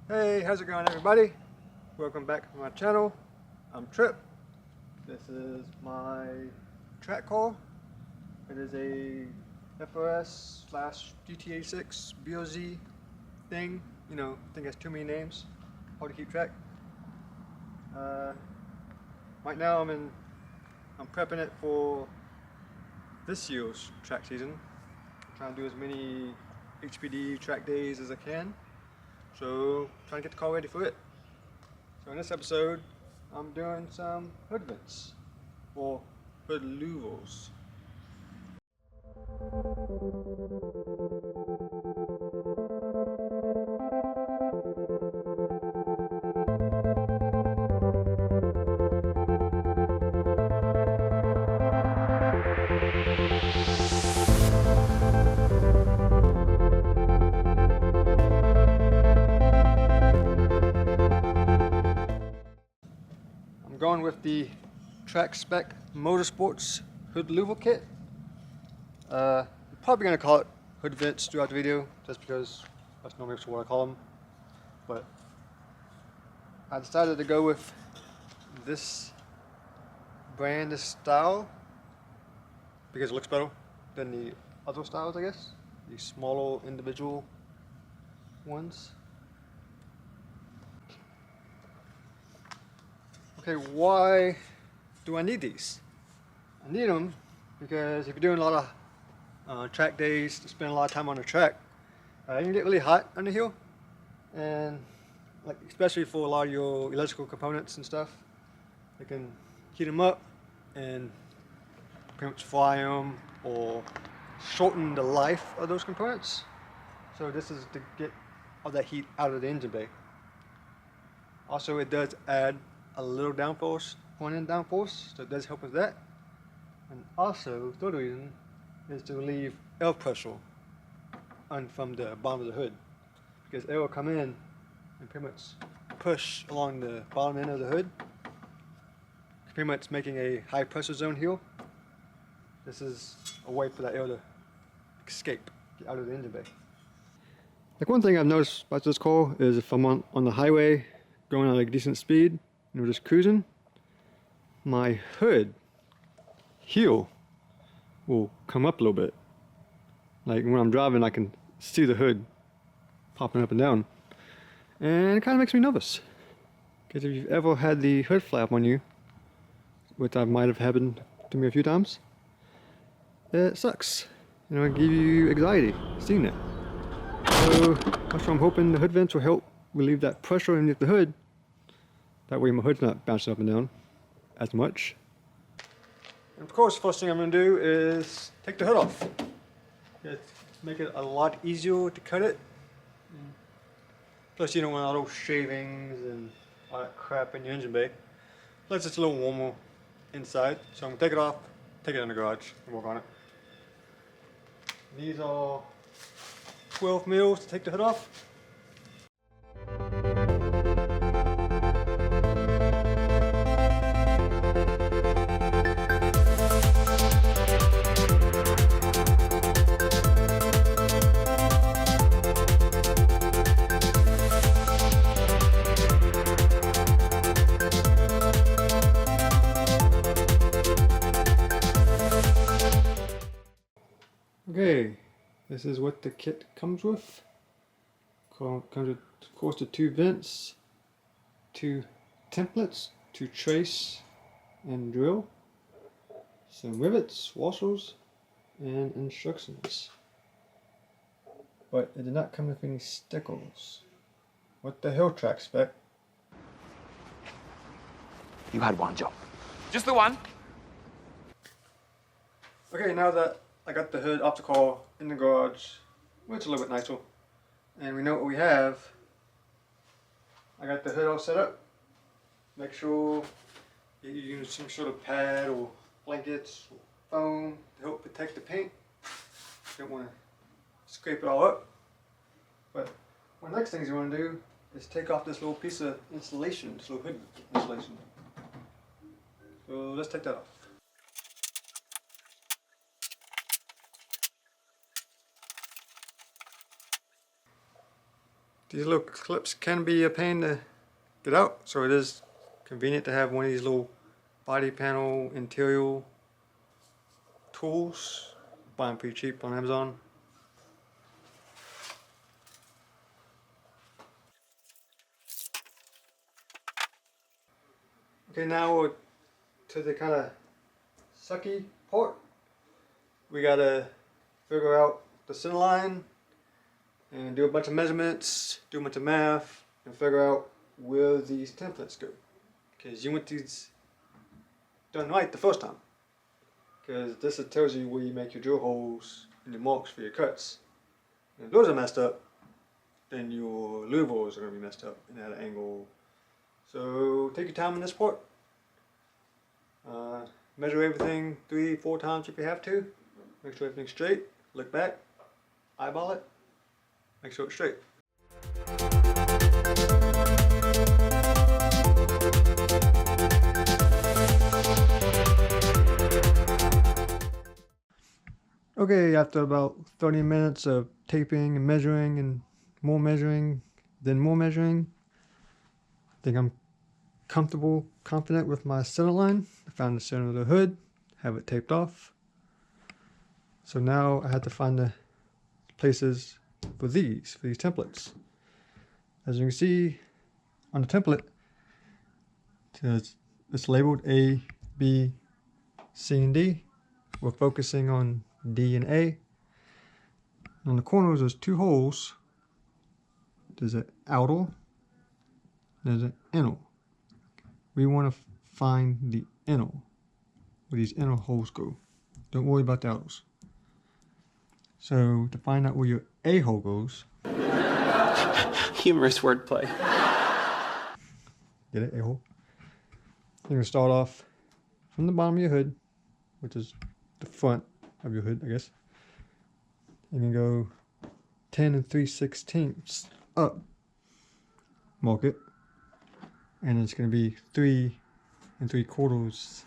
Hey, how's it going everybody? Welcome back to my channel. I'm Trip. This is my track car. It is a FRS GT86 BRZ thing. You know, I think it has too many names. Hard to keep track. Right now I'm prepping it for this year's track season. I'm trying to do as many HPD track days as I can. So, trying to get the car ready for it. So in this episode, I'm doing some hood vents for Hood Louvers. I'm going with the TrackSpec Motorsports Hood Louver kit. I'm probably going to call it hood vents throughout the video, just because that's normally what I call them. But I decided to go with this brand, this style, because it looks better than the other styles, I guess. The smaller individual ones. Okay, why do I need these? I need them because if you're doing a lot of track days, spend a lot of time on the track, it can get really hot under here, and like especially for a lot of your electrical components and stuff, it can heat them up and pretty much fry them or shorten the life of those components. So this is to get all that heat out of the engine bay. Also, it does add a little downforce, front-end downforce, so it does help with that. And also, third reason is to relieve air pressure from the bottom of the hood, because air will come in and pretty much push along the bottom end of the hood, pretty much making a high pressure zone here. This is a way for that air to escape, get out of the engine bay. Like one thing I've noticed about this car is if I'm on the highway going at a decent speed, and we're just cruising, my hood heel will come up a little bit. Like when I'm driving, I can see the hood popping up and down, and it kind of makes me nervous. Because if you've ever had the hood flap on you, which I might have happened to me a few times, it sucks. You know, it gives you anxiety seeing it. So that's why I'm hoping the hood vents will help relieve that pressure underneath the hood. That way my hood's not bouncing up and down as much. And of course, first thing I'm going to do is take the hood off. Make it a lot easier to cut it. Plus, you don't want all those shavings and all that crap in your engine bay. Plus, it's a little warmer inside. So I'm going to take it off, take it in the garage, and work on it. These are 12 mils to take the hood off. Okay, this is what the kit comes with. Comes with, of course, the two vents, two templates to trace and drill, some rivets, washers, and instructions. But it did not come with any stickers. What the hell, TrackSpec? You had one job. Just the one? Okay, now that I got the hood off the car in the garage, which is a little bit nicer, and we know what we have, I got the hood all set up. Make sure you use some sort of pad or blankets or foam to help protect the paint. Don't want to scrape it all up. But one of the next things you want to do is take off this little piece of insulation, this little hood insulation. So let's take that off. these little clips can be a pain to get out, so it is convenient to have one of these little body panel interior tools. Buy them pretty cheap on Amazon. Okay, now we're to the kind of sucky part. We gotta figure out the center line and do a bunch of measurements, do a bunch of math, and figure out where these templates go. Because you want these done right the first time. Because this tells you where you make your drill holes and your marks for your cuts. And if those are messed up, then your louvers are going to be messed up and at an angle. So take your time on this part. Measure everything 3-4 times if you have to. Make sure everything's straight. Look back, eyeball it, make sure it's straight. Okay, after about 30 minutes of taping and measuring and more measuring, then more measuring, I think I'm comfortable, confident with my center line. I found the center of the hood, have it taped off. So now I have to find the places for these templates. As you can see on the template, it's labeled A, B, C, and D. We're focusing on D and A. On the corners, there's two holes. There's an outer, there's an inner. We want to find the inner, where these inner holes go. Don't worry about the outers. So to find out where your A hole goes, humorous wordplay. Get it, A hole? You're going to start off from the bottom of your hood, which is the front of your hood, I guess. You can go 10 3/16 up, mark it, and it's going to be 3 3/4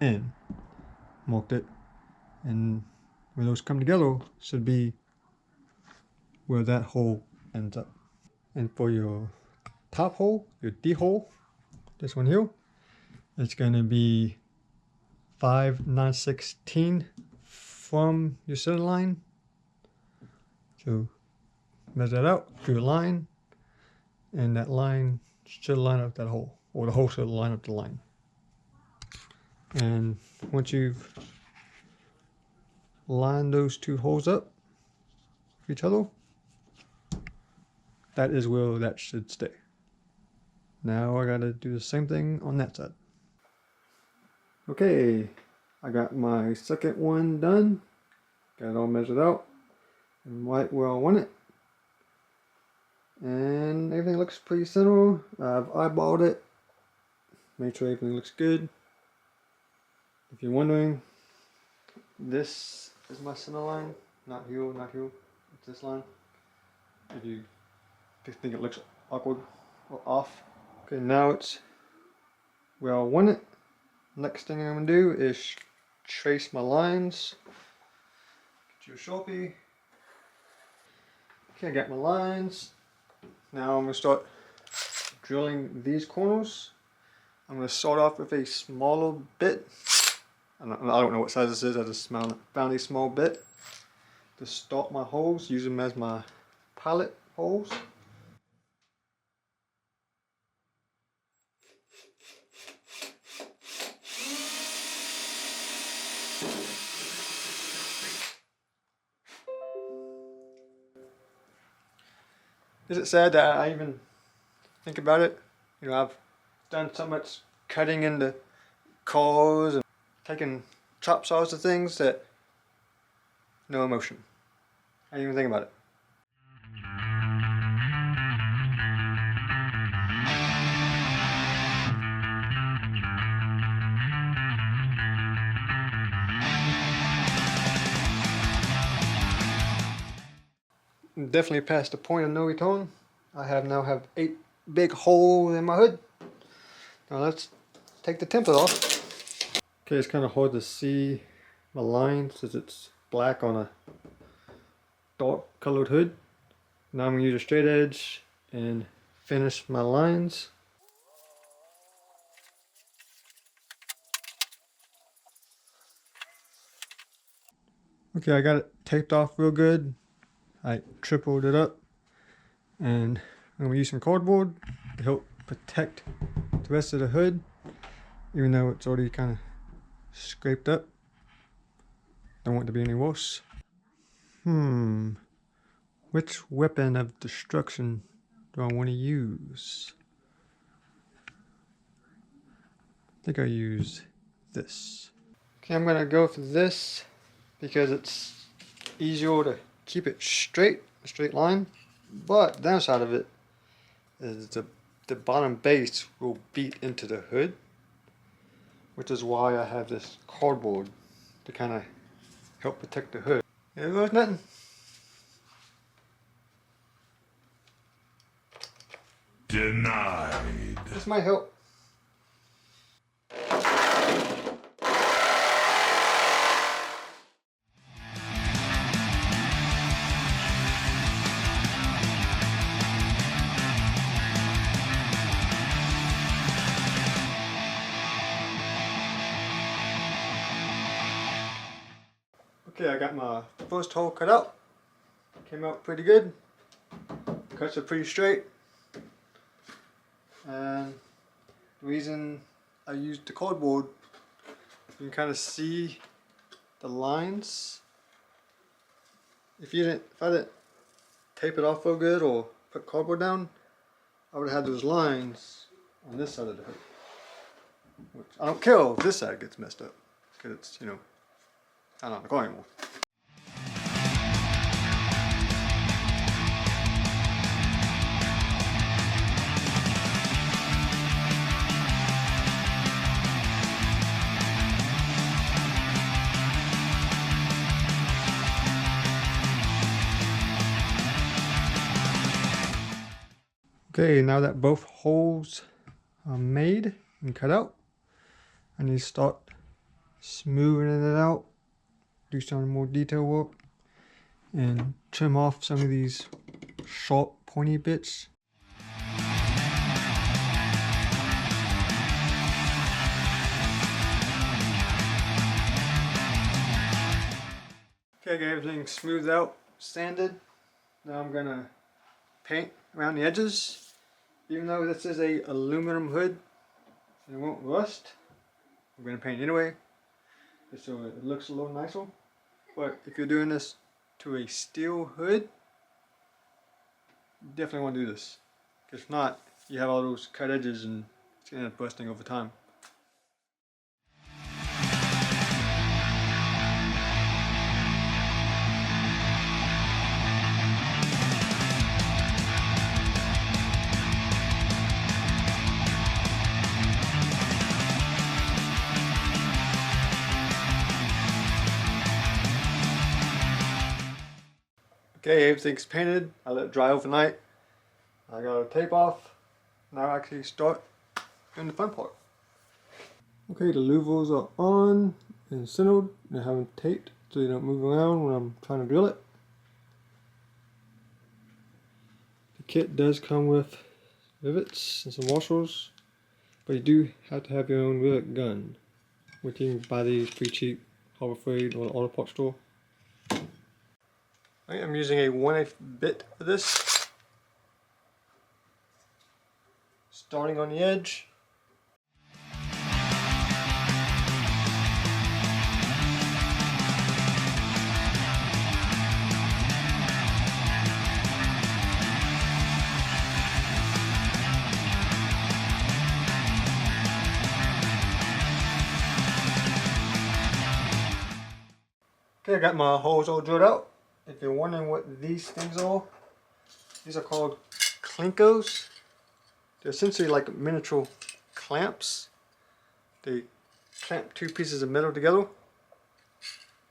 in, marked it, and where those come together should be where that hole ends up. And for your top hole, your D hole, this one here, it's going to be 5 9/16 from your center line. So measure that out, do a line, and that line should line up that hole, or the hole should line up the line. And once you've lined those two holes up for each other, that is where that should stay. Now I gotta do the same thing on that side. Okay, I got my second one done. Got it all measured out and right where I want it. And everything looks pretty center. I've eyeballed it. Make sure everything looks good. If you're wondering, this is my center line. Not here, not here. It's this line. If you think it looks awkward or off. Okay, now it's where I want it. Next thing I'm going to do is trace my lines. Get your Sharpie. Okay, I got my lines. Now I'm going to start drilling these corners. I'm going to start off with a smaller bit. I don't know what size this is. I just found a small bit to start my holes. Use them as my pilot holes. Is it sad that I even think about it? You know, I've done so much cutting into cars and taking chop saws to things that no emotion. I didn't even think about it. Definitely past the point of no return. I now have 8 big holes in my hood. Now let's take the template off. Okay, it's kind of hard to see my line since it's black on a dark colored hood. Now I'm going to use a straight edge and finish my lines. Okay, I got it taped off real good. I tripled it up, and I'm gonna use some cardboard to help protect the rest of the hood, even though it's already kind of scraped up. Don't want it to be any worse. Which weapon of destruction do I want to use? I think I'll use this. Okay, I'm gonna go for this because it's easier to keep it straight, a straight line. But the downside of it is the bottom base will beat into the hood, which is why I have this cardboard to kind of help protect the hood. There goes nothing. Denied. This might help. Okay, I got my first hole cut out. Came out pretty good. Cuts are pretty straight. And the reason I used the cardboard, you can kind of see the lines. If I didn't tape it off real good or put cardboard down, I would have had those lines on this side of the hood. Which I don't care if this side gets messed up, because it's, you know, not on the car anymore. Okay, now that both holes are made and cut out, I need to start smoothing it out, do some more detail work, and trim off some of these sharp pointy bits. Okay, I got everything smoothed out, sanded. Now I'm gonna paint around the edges. Even though this is a aluminum hood and it won't rust, I'm going to paint anyway, just so it looks a little nicer. But if you're doing this to a steel hood, you definitely want to do this. If not, you have all those cut edges and it's going to end up busting over time. Okay, everything's painted. I let it dry overnight. I got a tape off. Now I actually start doing the fun part. Okay, the louvers are on and centered. I have them taped so they don't move around when I'm trying to drill it. The kit does come with rivets and some washers, but you do have to have your own rivet gun, which you can buy these pretty cheap, Harbor Freight or auto parts store. I'm using a 1/8 bit for this. Starting on the edge. Okay, I got my holes all drilled out. If you're wondering what these things are, these are called clinkos. They're essentially like miniature clamps. They clamp two pieces of metal together.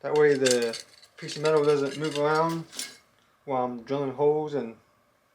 That way the piece of metal doesn't move around while I'm drilling holes and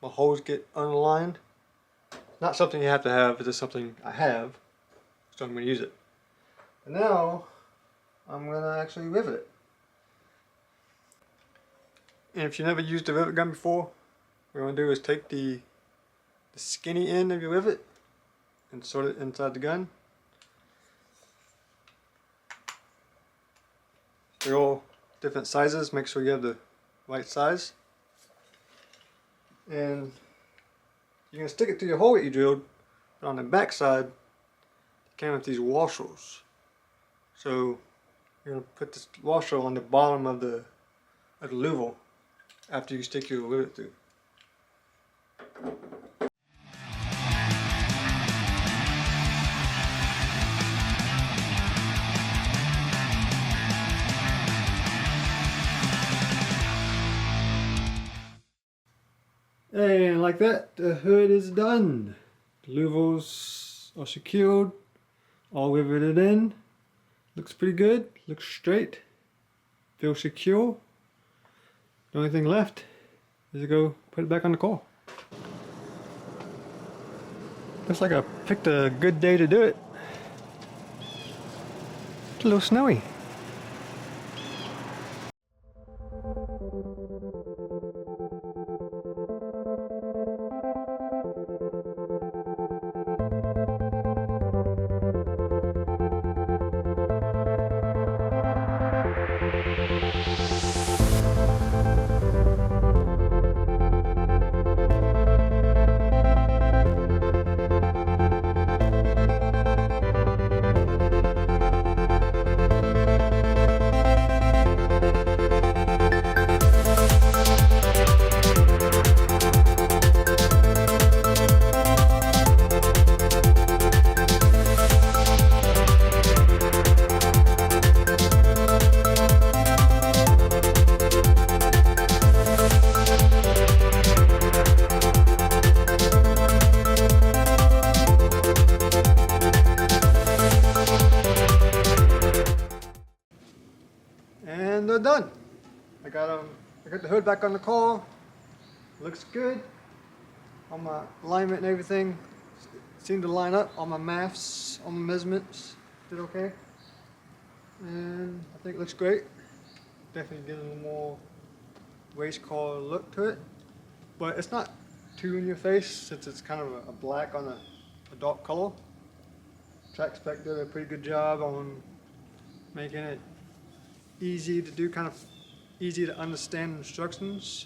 my holes get unaligned. Not something you have to have, it's just something I have, so I'm going to use it. And now I'm going to actually rivet it. And if you never used a rivet gun before, what we're going to do is take the the skinny end of your rivet, insert it inside the gun. They're all different sizes, make sure you have the right size. And you're going to stick it to your hole that you drilled, but on the back side, it came with these washers. So you're going to put this washer on the bottom of the louver after you stick your rivet through. And like that, the hood is done. The louvers are secured, all riveted in. Looks pretty good, looks straight, feels secure. The only thing left is to go put it back on the car. Looks like I picked a good day to do it. It's a little snowy. And they're done. I got the hood back on the car. Looks good. All my alignment and everything seemed to line up. All my maths, all my measurements did okay. And I think it looks great. Definitely getting a little more race car look to it. But it's not too in your face since it's kind of a black on a dark color. TrackSpec did a pretty good job on making it easy to do, kind of easy to understand instructions.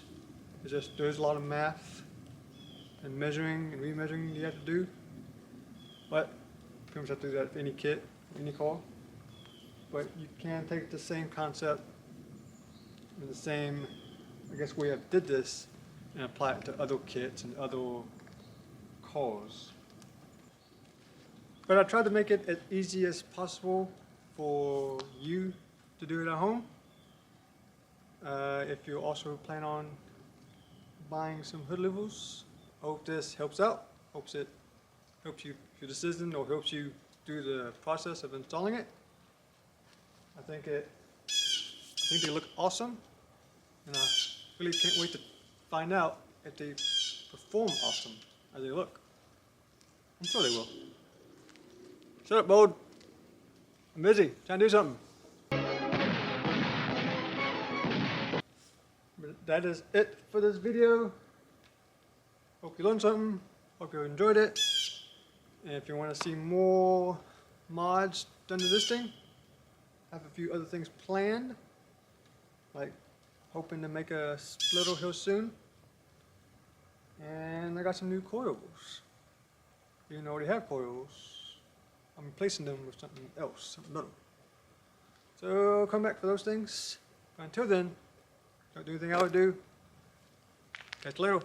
There's a lot of math and measuring and remeasuring you have to do. But you pretty much have to do that with any kit, any car. But you can take the same concept and the same, I guess, way I did this and apply it to other kits and other cars. But I tried to make it as easy as possible for you to do it at home. If you also plan on buying some hood louvers, I hope this helps out. Hopes it helps you your decision or helps you through the process of installing it. I think they look awesome, and I really can't wait to find out if they perform awesome as they look. I'm sure they will. Shut up, Bode. I'm busy, trying to do something. But that is it for this video. Hope you learned something. Hope you enjoyed it. And if you want to see more mods done to this thing, I have a few other things planned. Like hoping to make a splitter here soon. And I got some new coils. Even though I already have coils, I'm replacing them with something else, something better. So I'll come back for those things. But until then, don't do anything I would do. Catch you later.